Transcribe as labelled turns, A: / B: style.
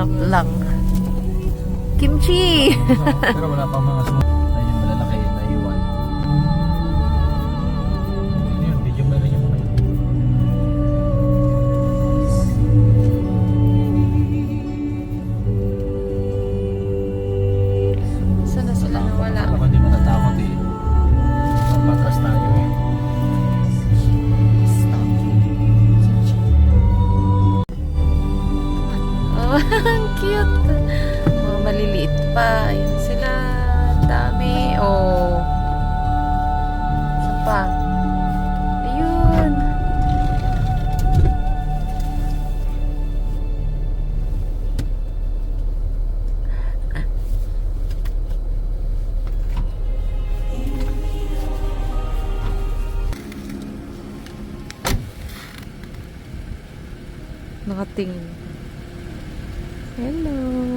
A: sarap lang. Kimchi!
B: Pero wala pang mga small. Ayun yung malalaki na iwan. Yun, video mo rin yung mga yun.
A: Saan na sila nawala?
B: Alam ko hindi mo natakot eh. Patras tayo eh.
A: Oh, ang cute. Mga maliliit pa. Ayun sila. Dami. Oh. Saan pa? Ayun. Nakatingin. Hello.